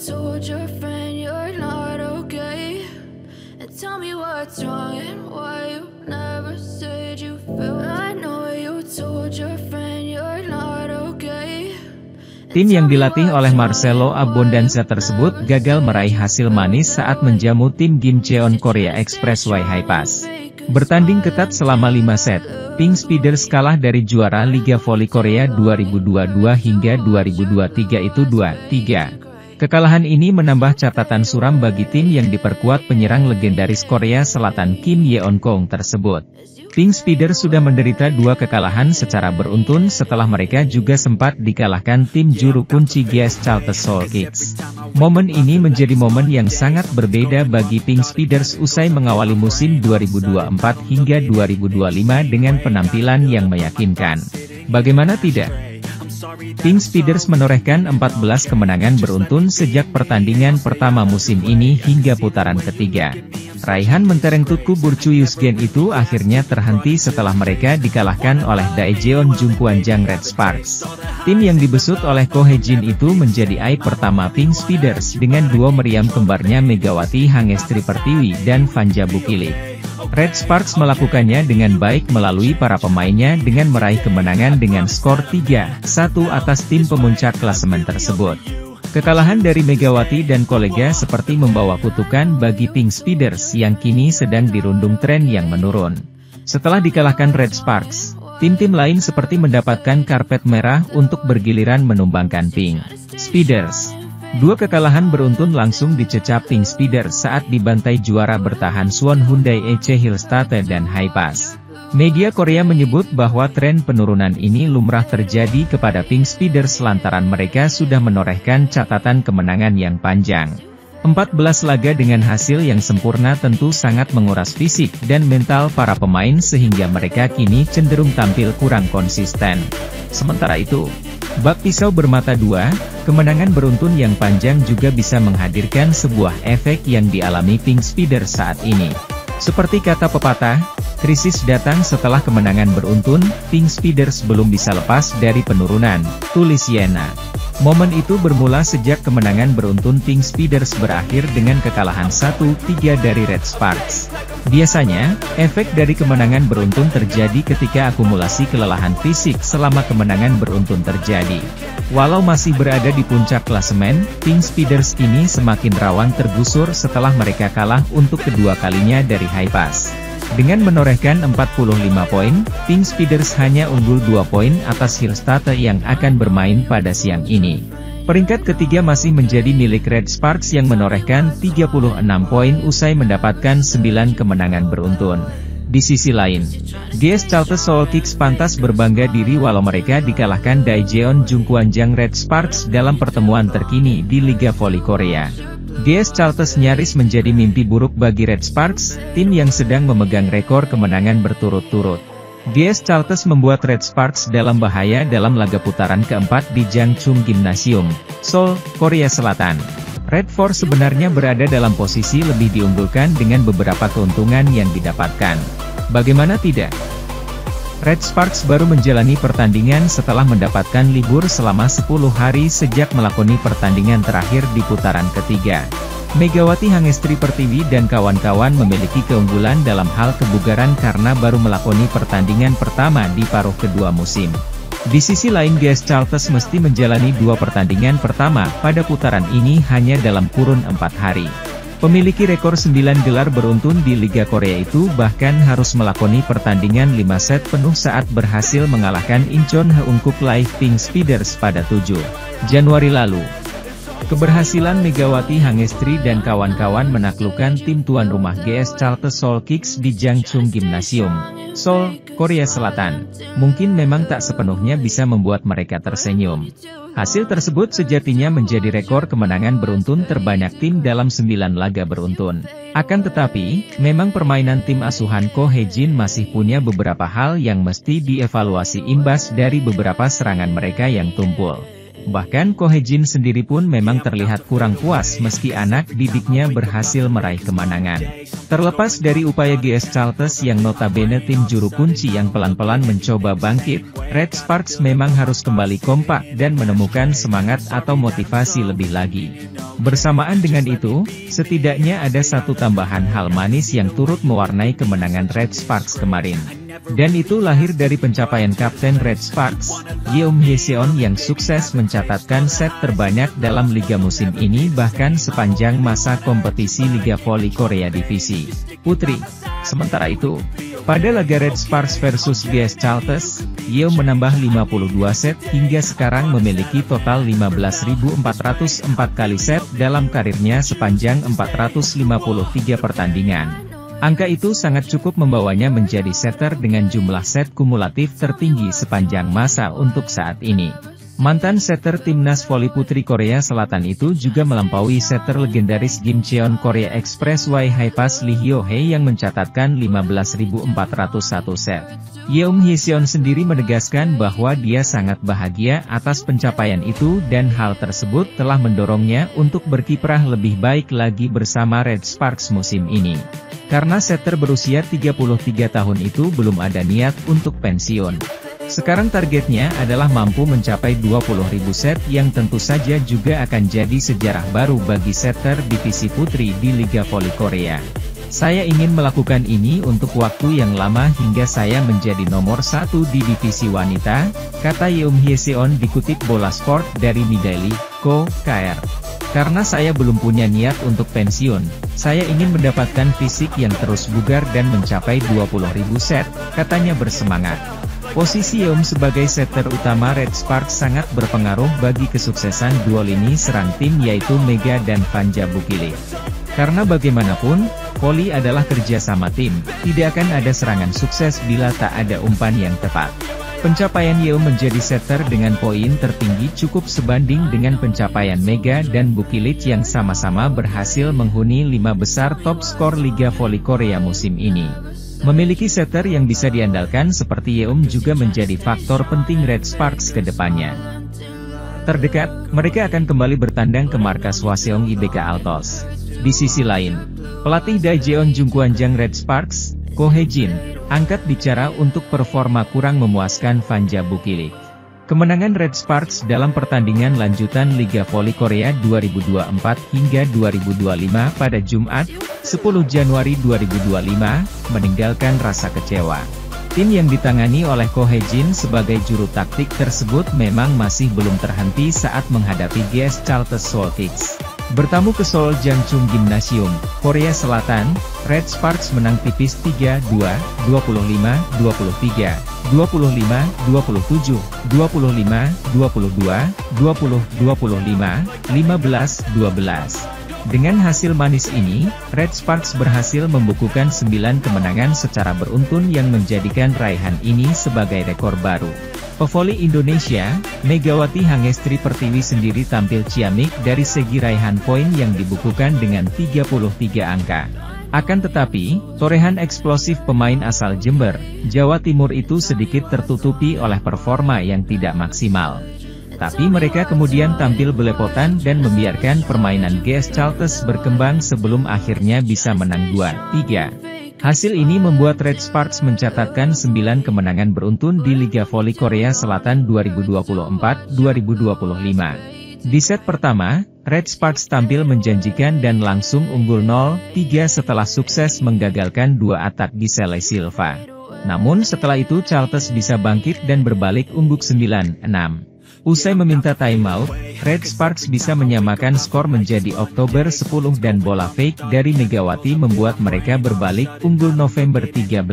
told your friend you're not okay? And tell me what's wrong and why you never said you felt. I know you told your friend you're not okay. Tim yang dilatih oleh Marcelo Abondanza tersebut gagal meraih hasil manis saat menjamu tim Gimcheon Korea Expressway Hipass. Bertanding ketat selama 5 set, Pink Speeders kalah dari juara Liga Voli Korea 2022 hingga 2023 itu 2-3. Kekalahan ini menambah catatan suram bagi tim yang diperkuat penyerang legendaris Korea Selatan Kim Yeon-kong tersebut. Pink Speeders sudah menderita 2 kekalahan secara beruntun setelah mereka juga sempat dikalahkan tim juru kunci GS Charlotte Soul Kicks. Momen ini menjadi momen yang sangat berbeda bagi Pink Speeders usai mengawali musim 2024 hingga 2025 dengan penampilan yang meyakinkan. Bagaimana tidak? Pink Speeders menorehkan 14 kemenangan beruntun sejak pertandingan pertama musim ini hingga putaran ketiga. Raihan mentereng Tutku Burchuyusgen itu akhirnya terhenti setelah mereka dikalahkan oleh Daejeon Jungkwanjang Red Sparks. Tim yang dibesut oleh Ko Hye-jin itu menjadi aib pertama Pink Speeders dengan duo meriam kembarnya Megawati Hangestri Pertiwi dan Vanja Bukilik. Red Sparks melakukannya dengan baik melalui para pemainnya dengan meraih kemenangan dengan skor 3-1 atas tim pemuncak klasemen tersebut. Kekalahan dari Megawati dan kolega seperti membawa kutukan bagi Pink Speeders yang kini sedang dirundung tren yang menurun. Setelah dikalahkan Red Sparks, tim-tim lain seperti mendapatkan karpet merah untuk bergiliran menumbangkan Pink Speeders. 2 kekalahan beruntun langsung dicecap Pink Speeders saat dibantai juara bertahan Suwon Hyundai EC Hillstate dan Hipass. Media Korea menyebut bahwa tren penurunan ini lumrah terjadi kepada Pink Speeders lantaran mereka sudah menorehkan catatan kemenangan yang panjang. 14 laga dengan hasil yang sempurna tentu sangat menguras fisik dan mental para pemain sehingga mereka kini cenderung tampil kurang konsisten. Sementara itu, bak pisau bermata dua, kemenangan beruntun yang panjang juga bisa menghadirkan sebuah efek yang dialami Pink Speeders saat ini. Seperti kata pepatah, krisis datang setelah kemenangan beruntun, Pink Speeders belum bisa lepas dari penurunan, tulis Yena. Momen itu bermula sejak kemenangan beruntun Pink Speeders berakhir dengan kekalahan 1-3 dari Red Sparks. Biasanya, efek dari kemenangan beruntun terjadi ketika akumulasi kelelahan fisik selama kemenangan beruntun terjadi. Walau masih berada di puncak klasemen, Pink Speeders kini semakin rawan tergusur setelah mereka kalah untuk kedua kalinya dari Hipass. Dengan menorehkan 45 poin, Pink Speeders hanya unggul 2 poin atas Hillstate yang akan bermain pada siang ini. Peringkat ketiga masih menjadi milik Red Sparks yang menorehkan 36 poin usai mendapatkan 9 kemenangan beruntun. Di sisi lain, GS Charlotte Soul Kicks pantas berbangga diri walau mereka dikalahkan Daejeon Jungkwanjang Red Sparks dalam pertemuan terkini di Liga Voli Korea. GS Charlotte nyaris menjadi mimpi buruk bagi Red Sparks, tim yang sedang memegang rekor kemenangan berturut-turut. GS Charlotte membuat Red Sparks dalam bahaya dalam laga putaran keempat di Jangchung Gymnasium, Seoul, Korea Selatan. Red Force sebenarnya berada dalam posisi lebih diunggulkan dengan beberapa keuntungan yang didapatkan. Bagaimana tidak? Red Sparks baru menjalani pertandingan setelah mendapatkan libur selama 10 hari sejak melakoni pertandingan terakhir di putaran ketiga. Megawati Hangestri Pertiwi dan kawan-kawan memiliki keunggulan dalam hal kebugaran karena baru melakoni pertandingan pertama di paruh kedua musim. Di sisi lain GS Charlotte mesti menjalani 2 pertandingan pertama pada putaran ini hanya dalam kurun 4 hari. Pemiliki rekor 9 gelar beruntun di Liga Korea itu bahkan harus melakoni pertandingan 5 set penuh saat berhasil mengalahkan Incheon Heungkuk Live Pink Speeders pada 7 Januari lalu. Keberhasilan Megawati Hangestri dan kawan-kawan menaklukkan tim tuan rumah GS Charlotte Soul Kicks di Jangchung Gymnasium, Seoul, Korea Selatan, mungkin memang tak sepenuhnya bisa membuat mereka tersenyum. Hasil tersebut sejatinya menjadi rekor kemenangan beruntun terbanyak tim dalam 9 laga beruntun. Akan tetapi, memang permainan tim asuhan Ko Hye-jin masih punya beberapa hal yang mesti dievaluasi imbas dari beberapa serangan mereka yang tumpul. Bahkan Ko Hye-jin sendiri pun memang terlihat kurang puas meski anak didiknya berhasil meraih kemenangan. Terlepas dari upaya GS Charlton yang notabene tim juru kunci yang pelan-pelan mencoba bangkit, Red Sparks memang harus kembali kompak dan menemukan semangat atau motivasi lebih lagi. Bersamaan dengan itu, setidaknya ada satu tambahan hal manis yang turut mewarnai kemenangan Red Sparks kemarin. Dan itu lahir dari pencapaian Kapten Red Sparks, Yeom Hye-seon yang sukses mencatatkan set terbanyak dalam liga musim ini bahkan sepanjang masa kompetisi Liga Voli Korea Divisi Putri. Sementara itu, pada laga Red Sparks versus GS Charlton, Yeom menambah 52 set hingga sekarang memiliki total 15.404 kali set dalam karirnya sepanjang 453 pertandingan. Angka itu sangat cukup membawanya menjadi setter dengan jumlah set kumulatif tertinggi sepanjang masa untuk saat ini. Mantan setter timnas voli putri Korea Selatan itu juga melampaui setter legendaris Gimcheon Korea Express High-Pass Lee Hyo-hee yang mencatatkan 15.401 set. Yeom Hye-seon sendiri menegaskan bahwa dia sangat bahagia atas pencapaian itu dan hal tersebut telah mendorongnya untuk berkiprah lebih baik lagi bersama Red Sparks musim ini. Karena setter berusia 33 tahun itu belum ada niat untuk pensiun. Sekarang targetnya adalah mampu mencapai 20.000 set yang tentu saja juga akan jadi sejarah baru bagi setter divisi putri di Liga Voli Korea. Saya ingin melakukan ini untuk waktu yang lama hingga saya menjadi nomor 1 di divisi wanita, kata Yeom Hye-seon dikutip Bola Sport dari Midaily Co. KR. Karena saya belum punya niat untuk pensiun, saya ingin mendapatkan fisik yang terus bugar dan mencapai 20.000 set, katanya bersemangat. Posisi Yeom sebagai setter utama Red Sparks sangat berpengaruh bagi kesuksesan dua lini serang tim yaitu Mega dan Fanja Bukilik. Karena bagaimanapun, voli adalah kerjasama tim, tidak akan ada serangan sukses bila tak ada umpan yang tepat. Pencapaian Yeom menjadi setter dengan poin tertinggi cukup sebanding dengan pencapaian Mega dan Bukilik yang sama-sama berhasil menghuni 5 besar top skor Liga Voli Korea musim ini. Memiliki setter yang bisa diandalkan seperti Yeom juga menjadi faktor penting Red Sparks ke depannya. Terdekat, mereka akan kembali bertandang ke markas Hwaseong IBK Altos. Di sisi lain, pelatih Daejeon Jungkwanjang Red Sparks, Ko Hye-jin, angkat bicara untuk performa kurang memuaskan Fanja Bukilik. Kemenangan Red Sparks dalam pertandingan lanjutan Liga Voli Korea 2024 hingga 2025 pada Jumat, 10 Januari 2025, meninggalkan rasa kecewa. Tim yang ditangani oleh Ko Hye-jin sebagai juru taktik tersebut memang masih belum terhenti saat menghadapi GS Charlton Seoul Kicks. Bertamu ke Seoul Jangchung Gymnasium, Korea Selatan, Red Sparks menang tipis 3-2, 25-23, 25-27, 25-22, 20-25, 15-12. Dengan hasil manis ini, Red Sparks berhasil membukukan 9 kemenangan secara beruntun yang menjadikan raihan ini sebagai rekor baru. Pevoli Indonesia, Megawati Hangestri Pertiwi sendiri tampil ciamik dari segi raihan poin yang dibukukan dengan 33 angka. Akan tetapi, torehan eksplosif pemain asal Jember, Jawa Timur itu sedikit tertutupi oleh performa yang tidak maksimal. Tapi mereka kemudian tampil belepotan dan membiarkan permainan GS Charlton berkembang sebelum akhirnya bisa menang 2-3. Hasil ini membuat Red Sparks mencatatkan 9 kemenangan beruntun di Liga Voli Korea Selatan 2024-2025. Di set pertama, Red Sparks tampil menjanjikan dan langsung unggul 0-3 setelah sukses menggagalkan 2 atak Giselle Silva. Namun setelah itu Charlton bisa bangkit dan berbalik unggul 9-6. Usai meminta timeout, Red Sparks bisa menyamakan skor menjadi Oktober 10 dan bola fake dari Megawati membuat mereka berbalik unggul November 13.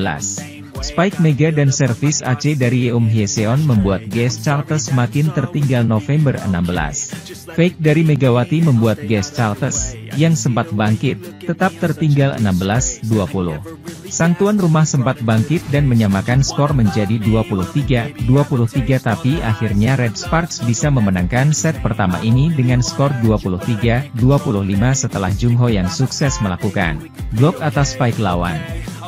Spike Mega dan servis AC dari Yeom Hye-seon membuat GS Charlton semakin tertinggal November 16. Fake dari Megawati membuat GS Charlton, yang sempat bangkit, tetap tertinggal 16-20. Sang tuan rumah sempat bangkit dan menyamakan skor menjadi 23-23 tapi akhirnya Red Sparks bisa memenangkan set pertama ini dengan skor 23-25 setelah Jungho yang sukses melakukan blok atas Spike lawan.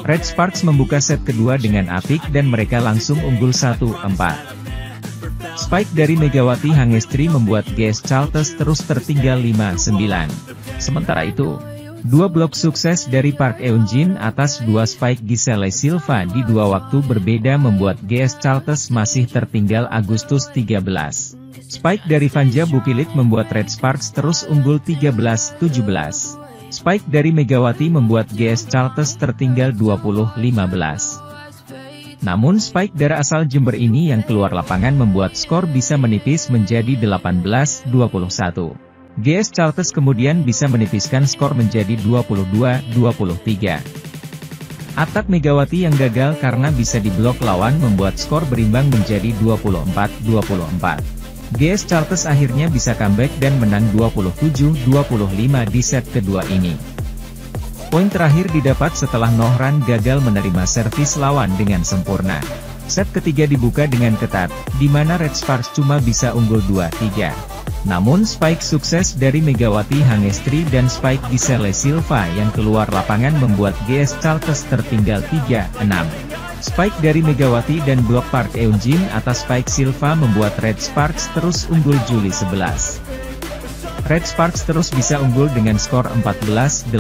Red Sparks membuka set kedua dengan apik dan mereka langsung unggul 1-4. Spike dari Megawati Hangestri membuat GS Chalters terus tertinggal 5-9. Sementara itu, dua blok sukses dari Park Eun-jin atas dua spike Giselle Silva di dua waktu berbeda membuat GS Chalters masih tertinggal Agustus 13. Spike dari Vanja Bukilit membuat Red Sparks terus unggul 13-17. Spike dari Megawati membuat GS Chalters tertinggal 20-15. Namun spike dari asal Jember ini yang keluar lapangan membuat skor bisa menipis menjadi 18-21. GS Chalters kemudian bisa menipiskan skor menjadi 22-23. Atak Megawati yang gagal karena bisa diblok lawan membuat skor berimbang menjadi 24-24. GS Chalters akhirnya bisa comeback dan menang 27-25 di set kedua ini. Poin terakhir didapat setelah Nohran gagal menerima servis lawan dengan sempurna. Set ketiga dibuka dengan ketat, di mana Red Sparks cuma bisa unggul 2-3. Namun spike sukses dari Megawati Hangestri dan spike Giselle Silva yang keluar lapangan membuat GS Chalters tertinggal 3-6. Spike dari Megawati dan blok Park Eun-jin atas spike Silva membuat Red Sparks terus unggul Juli 11. Red Sparks terus bisa unggul dengan skor 14-18.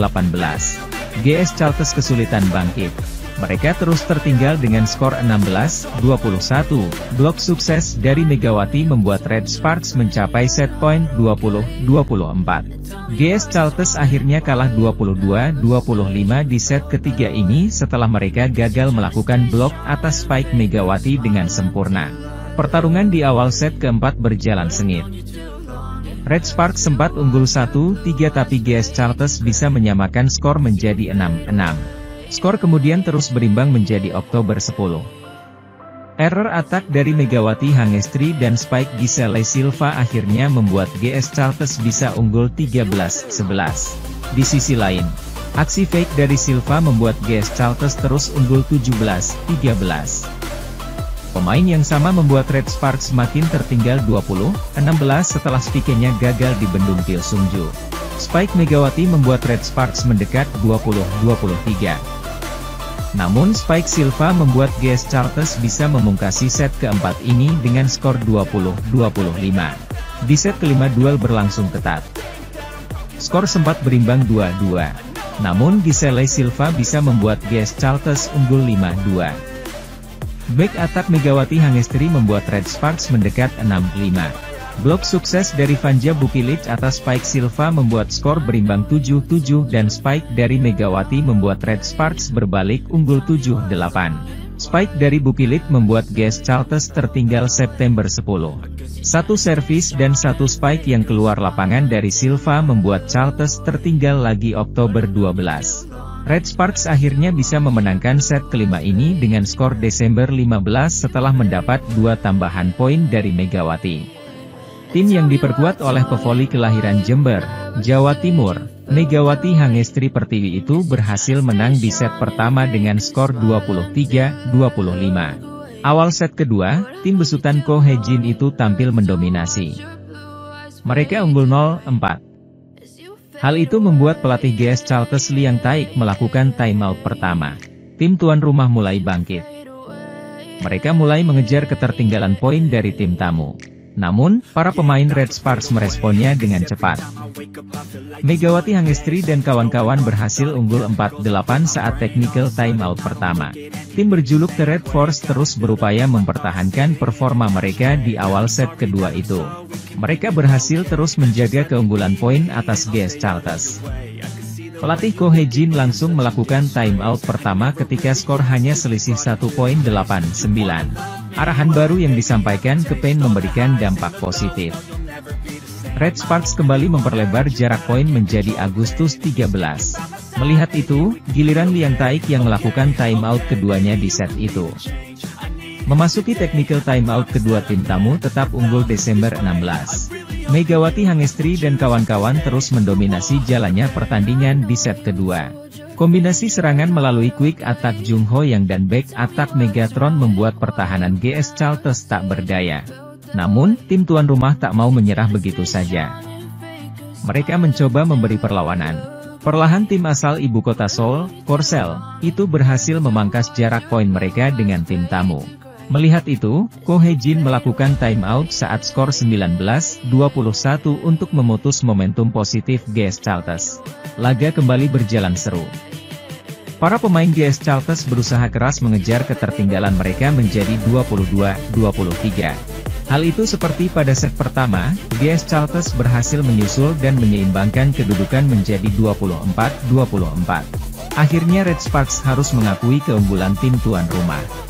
GS Chalters kesulitan bangkit. Mereka terus tertinggal dengan skor 16-21. Blok sukses dari Megawati membuat Red Sparks mencapai set point 20-24. GS Chalters akhirnya kalah 22-25 di set ketiga ini setelah mereka gagal melakukan blok atas spike Megawati dengan sempurna. Pertarungan di awal set keempat berjalan sengit. Red Sparks sempat unggul 1-3 tapi GS Chalters bisa menyamakan skor menjadi 6-6. Skor kemudian terus berimbang menjadi Oktober 10. Error atak dari Megawati Hangestri dan spike Giselle Silva akhirnya membuat GS Chalters bisa unggul 13-11. Di sisi lain, aksi fake dari Silva membuat GS Chalters terus unggul 17-13. Pemain yang sama membuat Red Sparks makin tertinggal 20-16 setelah spike-nya gagal dibendung Pil Sungju. Spike Megawati membuat Red Sparks mendekat 20-23. Namun spike Silva membuat GS Chalters bisa memungkasi set keempat ini dengan skor 20-25. Di set kelima duel berlangsung ketat. Skor sempat berimbang 2-2. Namun Giselle Silva bisa membuat GS Chalters unggul 5-2. Back attack Megawati Hangestri membuat Red Sparks mendekat 6-5. Blok sukses dari Vanja Bukilit atas spike Silva membuat skor berimbang 7-7 dan spike dari Megawati membuat Red Sparks berbalik unggul 7-8. Spike dari Bukilit membuat GS Chalters tertinggal September 10. Satu servis dan satu spike yang keluar lapangan dari Silva membuat Chalters tertinggal lagi Oktober 12. Red Sparks akhirnya bisa memenangkan set kelima ini dengan skor Desember 15 setelah mendapat 2 tambahan poin dari Megawati. Tim yang diperkuat oleh pevoli kelahiran Jember, Jawa Timur, Megawati Hangestri Pertiwi itu berhasil menang di set pertama dengan skor 23-25. Awal set kedua, tim besutan Ko Hye-jin itu tampil mendominasi. Mereka unggul 0-4. Hal itu membuat pelatih GS Chalters Liang Taik melakukan timeout pertama. Tim tuan rumah mulai bangkit. Mereka mulai mengejar ketertinggalan poin dari tim tamu. Namun, para pemain Red Sparks meresponnya dengan cepat. Megawati Hangestri dan kawan-kawan berhasil unggul 4-8 saat technical timeout pertama. Tim berjuluk The Red Force terus berupaya mempertahankan performa mereka di awal set kedua itu. Mereka berhasil terus menjaga keunggulan poin atas GS Chalters. Pelatih Ko Hye-jin langsung melakukan timeout pertama ketika skor hanya selisih 1.89. Arahan baru yang disampaikan ke Pain memberikan dampak positif. Red Sparks kembali memperlebar jarak poin menjadi Agustus 13. Melihat itu, giliran Liang Taik yang melakukan timeout keduanya di set itu. Memasuki technical timeout kedua tim tamu tetap unggul Desember 16. Megawati Hangestri dan kawan-kawan terus mendominasi jalannya pertandingan di set kedua. Kombinasi serangan melalui quick attack Jung Ho Yang dan back attack Megatron membuat pertahanan GS Chalters tak berdaya. Namun, tim tuan rumah tak mau menyerah begitu saja. Mereka mencoba memberi perlawanan. Perlahan tim asal ibu kota Seoul, Korsel, itu berhasil memangkas jarak poin mereka dengan tim tamu. Melihat itu, Ko Hye-jin melakukan timeout saat skor 19-21 untuk memutus momentum positif GS Chalters. Laga kembali berjalan seru. Para pemain GS Chalters berusaha keras mengejar ketertinggalan mereka menjadi 22-23. Hal itu seperti pada set pertama, GS Chalters berhasil menyusul dan menyeimbangkan kedudukan menjadi 24-24. Akhirnya Red Sparks harus mengakui keunggulan tim tuan rumah.